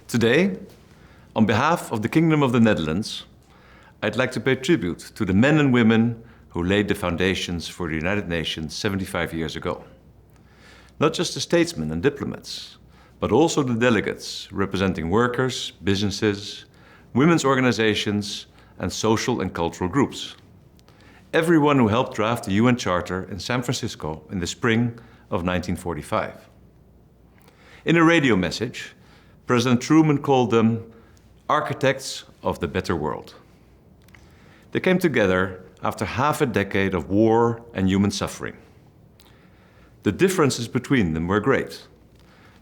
Today, on behalf of the Kingdom of the Netherlands, I'd like to pay tribute to the men and women who laid the foundations for the United Nations 75 years ago. Not just the statesmen and diplomats, but also the delegates representing workers, businesses, women's organizations, and social and cultural groups. Everyone who helped draft the UN Charter in San Francisco in the spring of 1945. In a radio message, President Truman called them architects of the better world. They came together after half a decade of war and human suffering. The differences between them were great,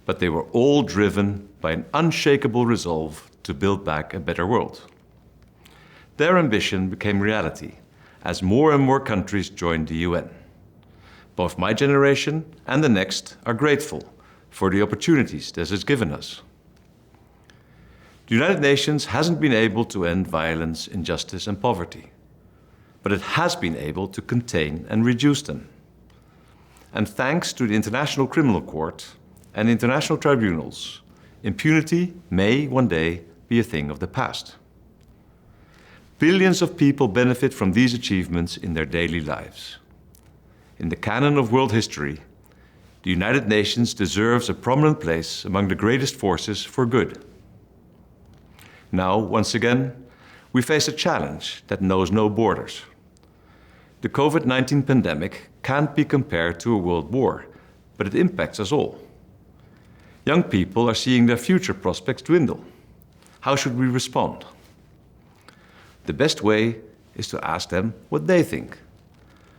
but they were all driven by an unshakable resolve to build back a better world. Their ambition became reality as more and more countries joined the UN. Both my generation and the next are grateful for the opportunities this has given us. The United Nations hasn't been able to end violence, injustice, and poverty, but it has been able to contain and reduce them. And thanks to the International Criminal Court and international tribunals, impunity may one day be a thing of the past. Billions of people benefit from these achievements in their daily lives. In the canon of world history, the United Nations deserves a prominent place among the greatest forces for good. Now, once again, we face a challenge that knows no borders. The COVID-19 pandemic can't be compared to a world war, but it impacts us all. Young people are seeing their future prospects dwindle. How should we respond? The best way is to ask them what they think.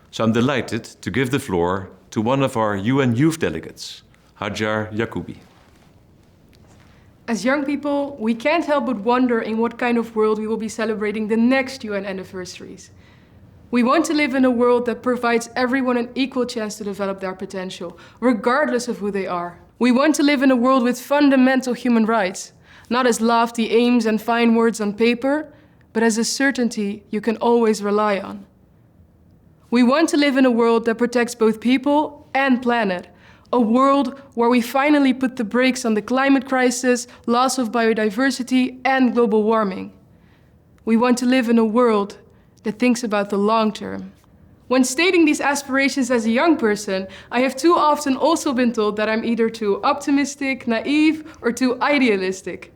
So I'm delighted to give the floor to one of our UN youth delegates, Hajar Yagkoubi. As young people, we can't help but wonder in what kind of world we will be celebrating the next UN anniversaries. We want to live in a world that provides everyone an equal chance to develop their potential, regardless of who they are. We want to live in a world with fundamental human rights, not as lofty aims and fine words on paper, but as a certainty you can always rely on. We want to live in a world that protects both people and planet, a world where we finally put the brakes on the climate crisis, loss of biodiversity, and global warming. We want to live in a world that thinks about the long term. When stating these aspirations as a young person, I have too often also been told that I'm either too optimistic, naive, or too idealistic.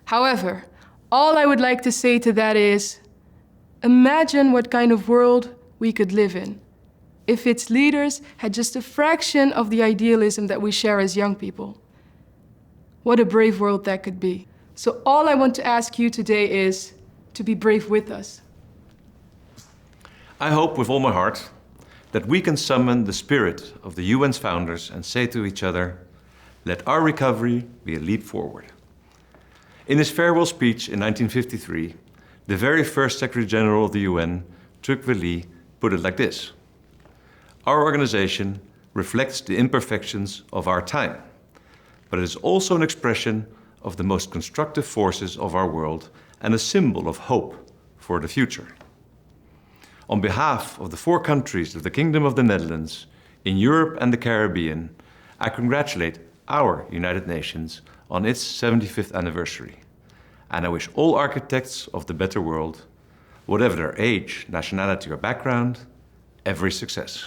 However, all I would like to say to that is, imagine what kind of world we could live in if its leaders had just a fraction of the idealism that we share as young people. What a brave world that could be. So all I want to ask you today is to be brave with us. I hope with all my heart that we can summon the spirit of the UN's founders and say to each other, let our recovery be a leap forward. In his farewell speech in 1953, the very first Secretary General of the UN, Tocqueville, put it like this: our organization reflects the imperfections of our time, but it is also an expression of the most constructive forces of our world and a symbol of hope for the future. On behalf of the 4 countries of the Kingdom of the Netherlands, in Europe and the Caribbean, I congratulate our United Nations on its 75th anniversary. And I wish all architects of the better world, whatever their age, nationality, or background, every success.